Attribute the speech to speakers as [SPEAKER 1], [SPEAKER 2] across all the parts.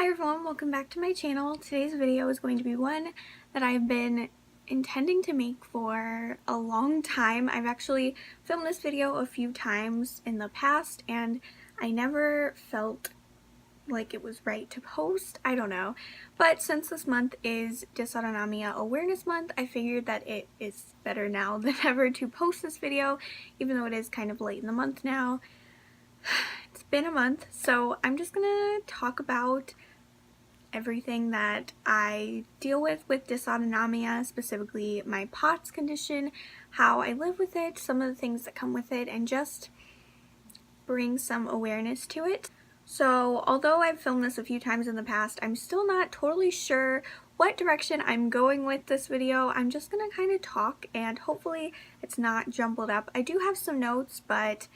[SPEAKER 1] Hi everyone, welcome back to my channel. Today's video is going to be one that I've been intending to make for a long time. I've actually filmed this video a few times in the past and I never felt like it was right to post. I don't know. But since this month is Dysautonomia Awareness Month, I figured that it is better now than ever to post this video, even though it is kind of late in the month now. It's been a month, so I'm just gonna talk about everything that I deal with dysautonomia, specifically my POTS condition, how I live with it, some of the things that come with it, and just bring some awareness to it. So although I've filmed this a few times in the past, I'm still not totally sure what direction I'm going with this video. I'm just gonna kind of talk and hopefully it's not jumbled up. I do have some notes, but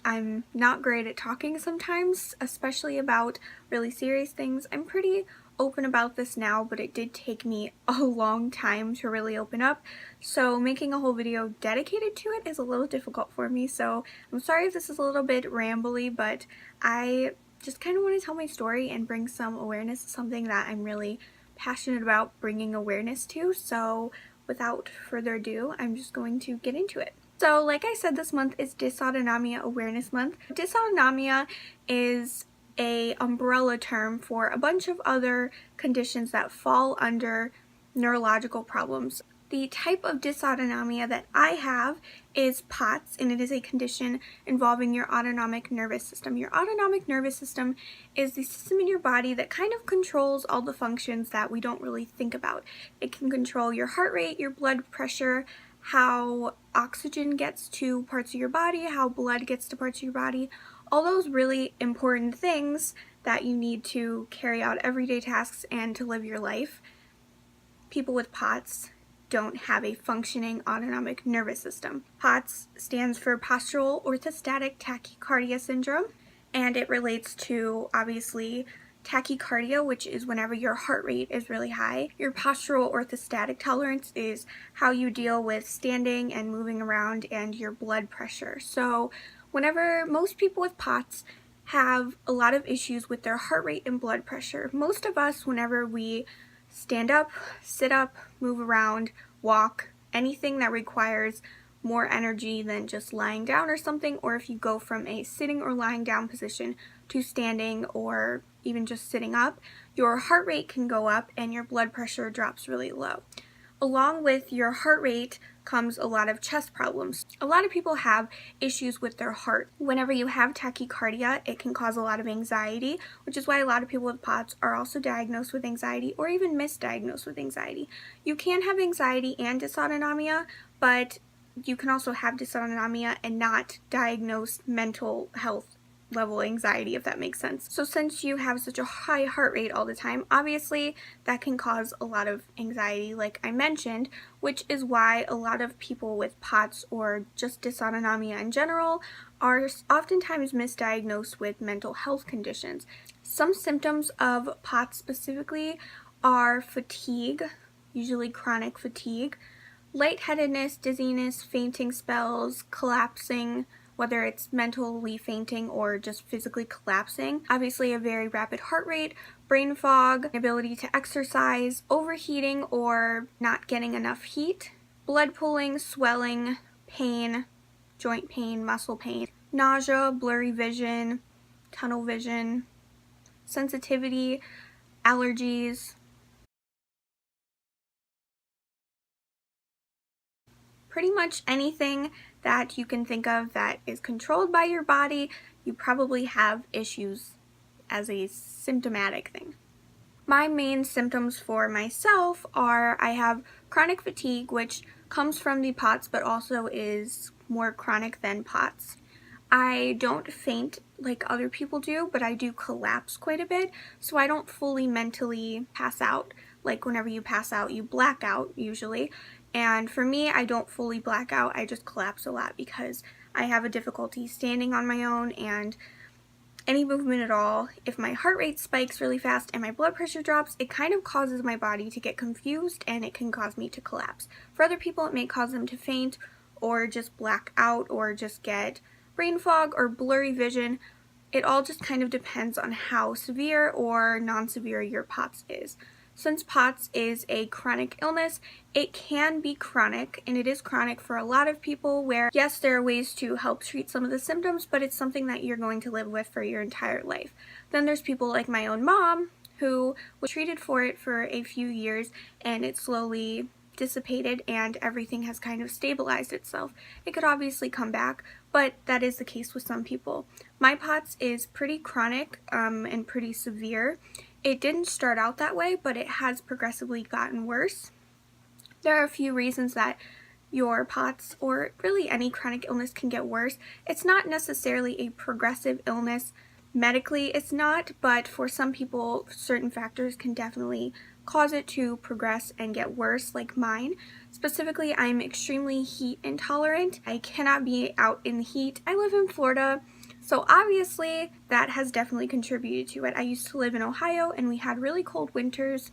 [SPEAKER 1] I'm not great at talking sometimes, especially about really serious things. I'm pretty open about this now, but it did take me a long time to really open up, so making a whole video dedicated to it is a little difficult for me, so I'm sorry if this is a little bit rambly, but I just kind of want to tell my story and bring some awareness to something that I'm really passionate about bringing awareness to. So without further ado, I'm just going to get into it. So like I said, this month is Dysautonomia Awareness Month. Dysautonomia is an umbrella term for a bunch of other conditions that fall under neurological problems. The type of dysautonomia that I have is POTS, and it is a condition involving your autonomic nervous system. Your autonomic nervous system is the system in your body that kind of controls all the functions that we don't really think about. It can control your heart rate, your blood pressure, how oxygen gets to parts of your body, how blood gets to parts of your body, all those really important things that you need to carry out everyday tasks and to live your life. People with POTS don't have a functioning autonomic nervous system. POTS stands for postural orthostatic tachycardia syndrome, and it relates to, obviously, tachycardia, which is whenever your heart rate is really high. Your postural orthostatic tolerance is how you deal with standing and moving around, and your blood pressure. So whenever most people with POTS have a lot of issues with their heart rate and blood pressure, most of us, whenever we stand up, sit up, move around, walk, anything that requires more energy than just lying down or something, or if you go from a sitting or lying down position to standing or even just sitting up, your heart rate can go up and your blood pressure drops really low. Along with your heart rate comes a lot of chest problems. A lot of people have issues with their heart. Whenever you have tachycardia, it can cause a lot of anxiety, which is why a lot of people with POTS are also diagnosed with anxiety or even misdiagnosed with anxiety. You can have anxiety and dysautonomia, but you can also have dysautonomia and not diagnose mental health level anxiety, if that makes sense. So since you have such a high heart rate all the time, obviously that can cause a lot of anxiety, like I mentioned, which is why a lot of people with POTS or just dysautonomia in general are oftentimes misdiagnosed with mental health conditions. Some symptoms of POTS specifically are fatigue, usually chronic fatigue, lightheadedness, dizziness, fainting spells, collapsing, whether it's mentally fainting or just physically collapsing, obviously a very rapid heart rate, brain fog, inability to exercise, overheating or not getting enough heat, blood pooling, swelling, pain, joint pain, muscle pain, nausea, blurry vision, tunnel vision, sensitivity, allergies, pretty much anything that you can think of that is controlled by your body, you probably have issues as a symptomatic thing. My main symptoms for myself are I have chronic fatigue, which comes from the POTS but also is more chronic than POTS. I don't faint like other people do, but I do collapse quite a bit, so I don't fully mentally pass out. Like whenever you pass out, you black out usually. And for me, I don't fully black out, I just collapse a lot because I have a difficulty standing on my own, and any movement at all, if my heart rate spikes really fast and my blood pressure drops, it kind of causes my body to get confused and it can cause me to collapse. For other people, it may cause them to faint or just black out or just get brain fog or blurry vision. It all just kind of depends on how severe or non-severe your POTS is. Since POTS is a chronic illness, it can be chronic, and it is chronic for a lot of people where, yes, there are ways to help treat some of the symptoms, but it's something that you're going to live with for your entire life. Then there's people like my own mom who was treated for it for a few years, and it slowly dissipated and everything has kind of stabilized itself. It could obviously come back, but that is the case with some people. My POTS is pretty chronic and pretty severe. It didn't start out that way, but it has progressively gotten worse. There are a few reasons that your POTS or really any chronic illness can get worse. It's not necessarily a progressive illness. Medically, it's not, but for some people, certain factors can definitely cause it to progress and get worse, like mine. Specifically, I'm extremely heat intolerant. I cannot be out in the heat. I live in Florida, so obviously that has definitely contributed to it. I used to live in Ohio and we had really cold winters,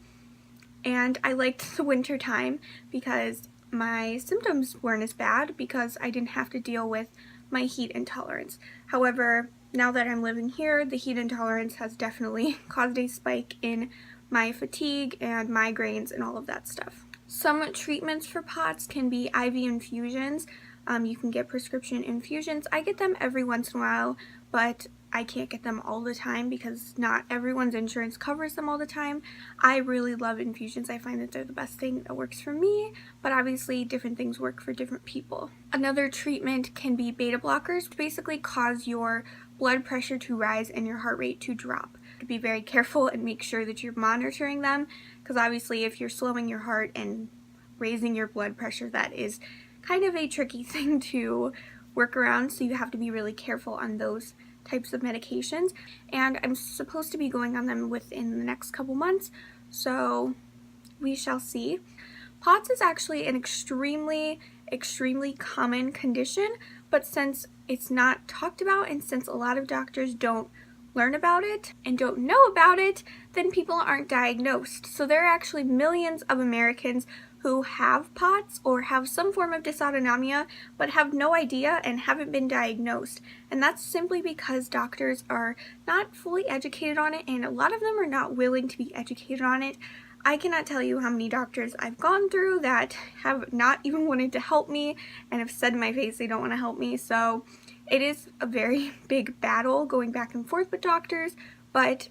[SPEAKER 1] and I liked the winter time because my symptoms weren't as bad because I didn't have to deal with my heat intolerance. However, now that I'm living here, the heat intolerance has definitely caused a spike in my fatigue and migraines and all of that stuff. Some treatments for POTS can be IV infusions. You can get prescription infusions. I get them every once in a while, but I can't get them all the time because not everyone's insurance covers them all the time. I really love infusions. I find that they're the best thing that works for me, but obviously different things work for different people. Another treatment can be beta blockers, which basically cause your blood pressure to rise and your heart rate to drop. To be very careful and make sure that you're monitoring them, because obviously if you're slowing your heart and raising your blood pressure, that is kind of a tricky thing to work around, so you have to be really careful on those types of medications, and I'm supposed to be going on them within the next couple months, so we shall see. POTS is actually an extremely common condition, but since it's not talked about and since a lot of doctors don't learn about it and don't know about it, then people aren't diagnosed. So there are actually millions of Americans who have POTS or have some form of dysautonomia but have no idea and haven't been diagnosed. And that's simply because doctors are not fully educated on it, and a lot of them are not willing to be educated on it. I cannot tell you how many doctors I've gone through that have not even wanted to help me and have said in my face they don't want to help me. So it is a very big battle going back and forth with doctors, but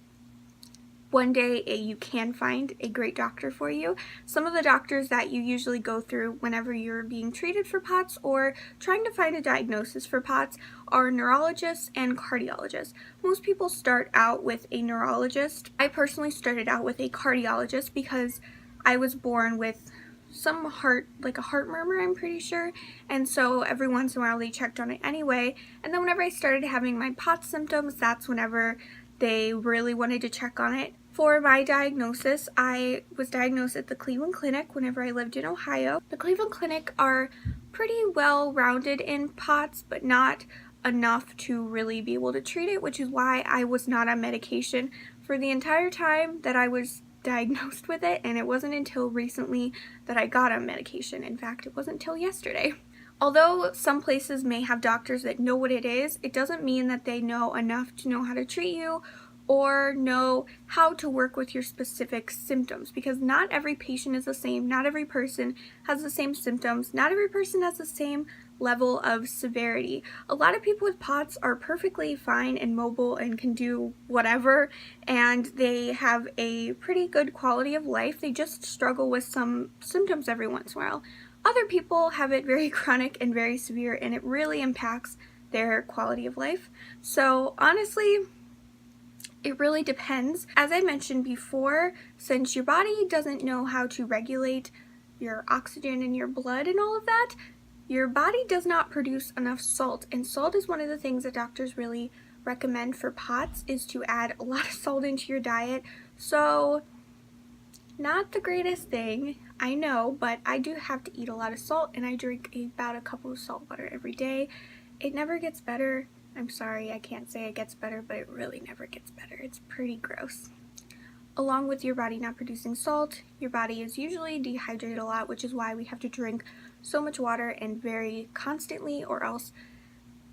[SPEAKER 1] one day you can find a great doctor for you. Some of the doctors that you usually go through whenever you're being treated for POTS or trying to find a diagnosis for POTS are neurologists and cardiologists. Most people start out with a neurologist. I personally started out with a cardiologist because I was born with some heart murmur, I'm pretty sure, and so every once in a while they checked on it anyway. And then whenever I started having my POTS symptoms, that's whenever they really wanted to check on it. For my diagnosis, I was diagnosed at the Cleveland Clinic whenever I lived in Ohio. The Cleveland Clinic are pretty well rounded in POTS, but not enough to really be able to treat it, which is why I was not on medication for the entire time that I was diagnosed with it, and it wasn't until recently that I got on medication. In fact, it wasn't until yesterday. Although some places may have doctors that know what it is, it doesn't mean that they know enough to know how to treat you or know how to work with your specific symptoms, because not every patient is the same, not every person has the same symptoms, not every person has the same level of severity. A lot of people with POTS are perfectly fine and mobile and can do whatever, and they have a pretty good quality of life. They just struggle with some symptoms every once in a while. Other people have it very chronic and very severe, and it really impacts their quality of life. So honestly, it really depends. As I mentioned before, since your body doesn't know how to regulate your oxygen in your blood and all of that, your body does not produce enough salt, and salt is one of the things that doctors really recommend for POTS, is to add a lot of salt into your diet. So not the greatest thing, I know, but I do have to eat a lot of salt, and I drink about a cup of salt water every day. It never gets better. I'm sorry, I can't say it gets better, but it really never gets better. It's pretty gross. Along with your body not producing salt, your body is usually dehydrated a lot, which is why we have to drink so much water and very constantly, or else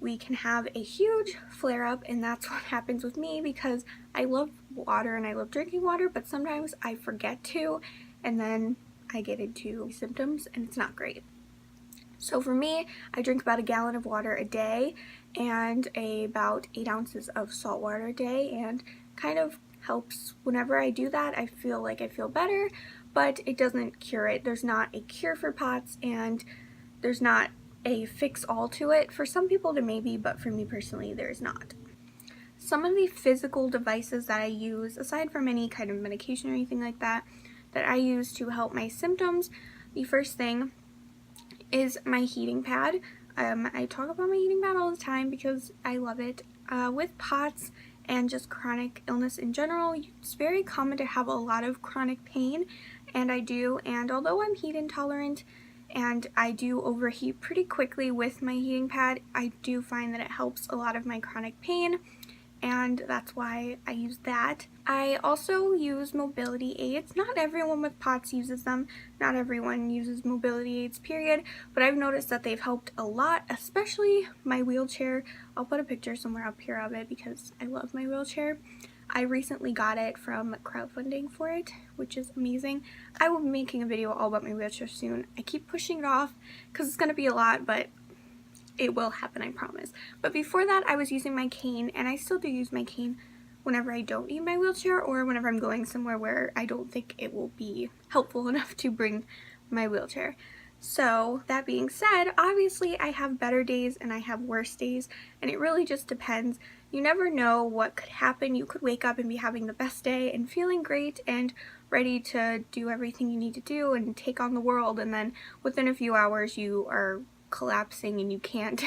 [SPEAKER 1] we can have a huge flare-up, and that's what happens with me because I love water and I love drinking water, but sometimes I forget to, and then I get into symptoms and it's not great. So for me, I drink about a gallon of water a day and about 8 ounces of salt water a day, and kind of helps. Whenever I do that, I feel like I feel better, but it doesn't cure it. There's not a cure for POTS, and there's not a fix-all to it. For some people there may be, but for me personally there is not. Some of the physical devices that I use, aside from any kind of medication or anything like that, that I use to help my symptoms, the first thing is my heating pad. I talk about my heating pad all the time because I love it. With POTS and just chronic illness in general, it's very common to have a lot of chronic pain, and I do, and although I'm heat intolerant and I do overheat pretty quickly with my heating pad, I do find that it helps a lot of my chronic pain, and that's why I use that. I also use mobility aids. Not everyone with POTS uses them. Not everyone uses mobility aids, period, but I've noticed that they've helped a lot, especially my wheelchair. I'll put a picture somewhere up here of it because I love my wheelchair. I recently got it from crowdfunding for it, which is amazing. I will be making a video all about my wheelchair soon. I keep pushing it off because it's going to be a lot, but it will happen, I promise. But before that, I was using my cane, and I still do use my cane whenever I don't need my wheelchair or whenever I'm going somewhere where I don't think it will be helpful enough to bring my wheelchair. So that being said, obviously I have better days and I have worse days, and it really just depends. You never know what could happen. You could wake up and be having the best day and feeling great and ready to do everything you need to do and take on the world, and then within a few hours you are collapsing and you can't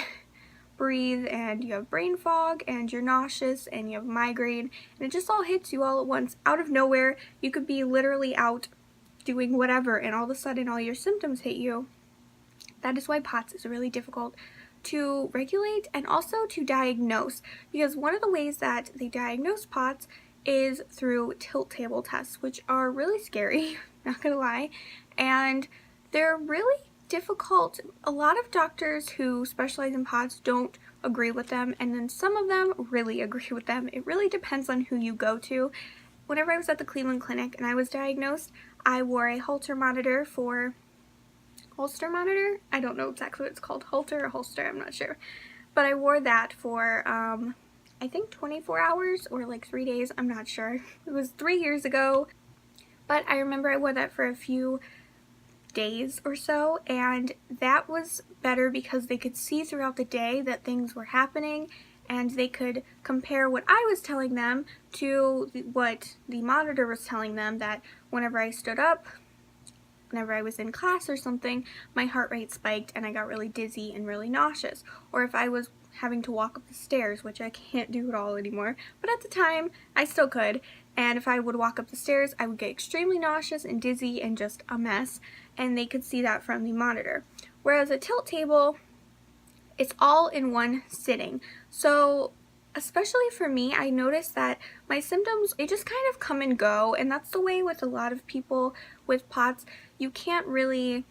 [SPEAKER 1] breathe and you have brain fog and you're nauseous and you have migraine, and it just all hits you all at once out of nowhere. You could be literally out doing whatever and all of a sudden all your symptoms hit you. That is why POTS is really difficult to regulate and also to diagnose, because one of the ways that they diagnose POTS is through tilt table tests, which are really scary, not gonna lie, and they're really difficult. A lot of doctors who specialize in POTS don't agree with them, and then some of them really agree with them. It really depends on who you go to. Whenever I was at the Cleveland Clinic and I was diagnosed, I wore a Holter monitor. I don't know exactly what it's called, Holter or Holster, I'm not sure. But I wore that for, I think 24 hours or like 3 days, I'm not sure. It was 3 years ago, but I remember I wore that for a few days or so, and that was better because they could see throughout the day that things were happening, and they could compare what I was telling them to what the monitor was telling them, that whenever I stood up, whenever I was in class or something, my heart rate spiked and I got really dizzy and really nauseous. Or if I was having to walk up the stairs, which I can't do at all anymore, but at the time I still could, and if I would walk up the stairs, I would get extremely nauseous and dizzy and just a mess, and they could see that from the monitor. Whereas a tilt table, it's all in one sitting. So especially for me, I noticed that my symptoms, they just kind of come and go, and that's the way with a lot of people with POTS. You can't really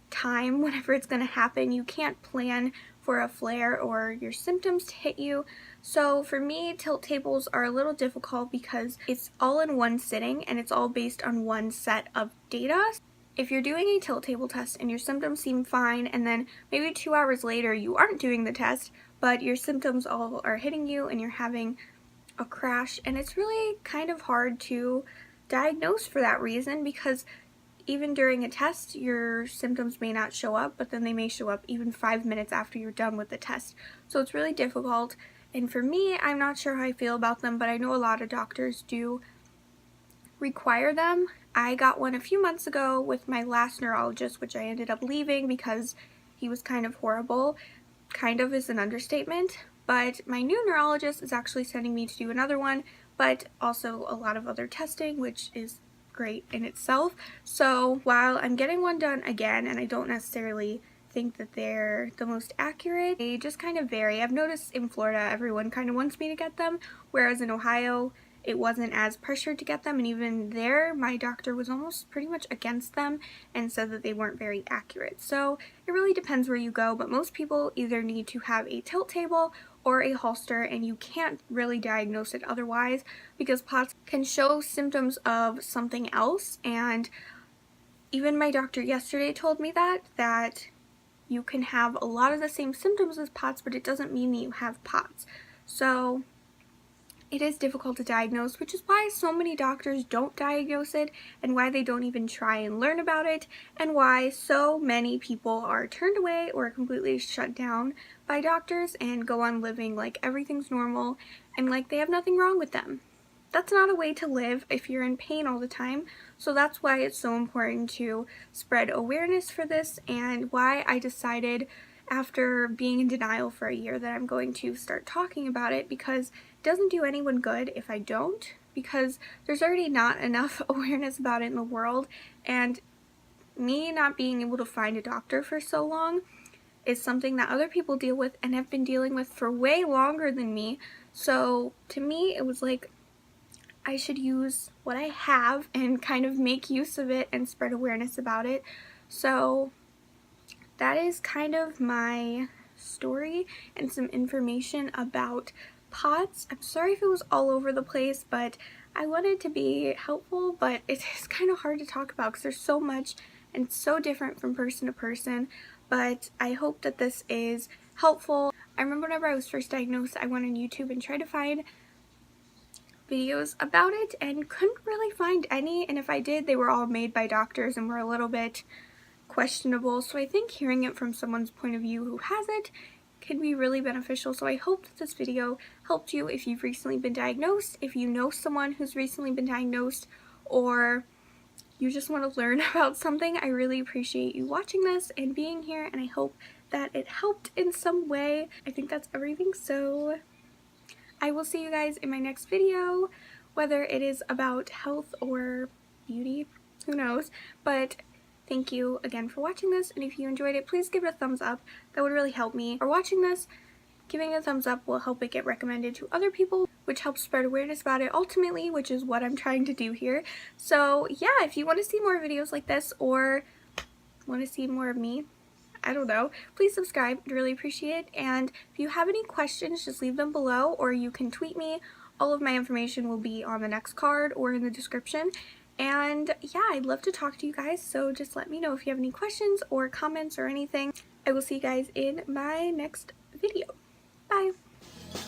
[SPEAKER 1] time whenever it's going to happen. You can't plan for a flare or your symptoms to hit you. So for me, tilt tables are a little difficult because it's all in one sitting and it's all based on one set of data. If you're doing a tilt table test and your symptoms seem fine, and then maybe 2 hours later you aren't doing the test, but your symptoms all are hitting you and you're having a crash, and it's really kind of hard to diagnose for that reason, because even during a test your symptoms may not show up, but then they may show up even 5 minutes after you're done with the test. So it's really difficult, and for me, I'm not sure how I feel about them, but I know a lot of doctors do require them. I got one a few months ago with my last neurologist, which I ended up leaving because he was kind of horrible. Kind of is an understatement, but my new neurologist is actually sending me to do another one, but also a lot of other testing, which is great in itself. So while I'm getting one done again, and I don't necessarily think that they're the most accurate, they just kind of vary. I've noticed in Florida everyone kind of wants me to get them, whereas in Ohio it wasn't as pressured to get them, and even there my doctor was almost pretty much against them and said that they weren't very accurate. So it really depends where you go, but most people either need to have a tilt table or a holster, and you can't really diagnose it otherwise because POTS can show symptoms of something else. And even my doctor yesterday told me that you can have a lot of the same symptoms as POTS, but it doesn't mean that you have POTS. So it is difficult to diagnose, which is why so many doctors don't diagnose it, and why they don't even try and learn about it, and why so many people are turned away or completely shut down by doctors and go on living like everything's normal and like they have nothing wrong with them. That's not a way to live if you're in pain all the time. So that's why it's so important to spread awareness for this, and why I decided after being in denial for a year that I'm going to start talking about it, because it doesn't do anyone good if I don't, because there's already not enough awareness about it in the world, and me not being able to find a doctor for so long is something that other people deal with and have been dealing with for way longer than me. So to me it was like I should use what I have and kind of make use of it and spread awareness about it. So that is kind of my story and some information about POTS. I'm sorry if it was all over the place, but I wanted to be helpful, but it is kind of hard to talk about because there's so much and it's so different from person to person. But I hope that this is helpful. I remember whenever I was first diagnosed, I went on YouTube and tried to find videos about it and couldn't really find any, and if I did, they were all made by doctors and were a little bit questionable. So I think hearing it from someone's point of view who has it can be really beneficial. So I hope that this video helped you if you've recently been diagnosed, if you know someone who's recently been diagnosed, or you just want to learn about something. I really appreciate you watching this and being here, and I hope that it helped in some way. I think that's everything, so I will see you guys in my next video, whether it is about health or beauty, who knows. But thank you again for watching this, and if you enjoyed it, please give it a thumbs up. That would really help me. For watching this, giving it a thumbs up will help it get recommended to other people, which helps spread awareness about it ultimately, which is what I'm trying to do here. So yeah, if you want to see more videos like this or want to see more of me, I don't know, please subscribe. I'd really appreciate it. And if you have any questions, just leave them below, or you can tweet me. All of my information will be on the next card or in the description. And yeah, I'd love to talk to you guys, so just let me know if you have any questions or comments or anything. I will see you guys in my next video. Bye.
[SPEAKER 2] I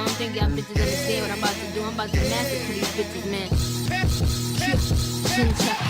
[SPEAKER 2] don't think y'all bitches understand what I'm about to do. I'm about to massacre these bitches, man.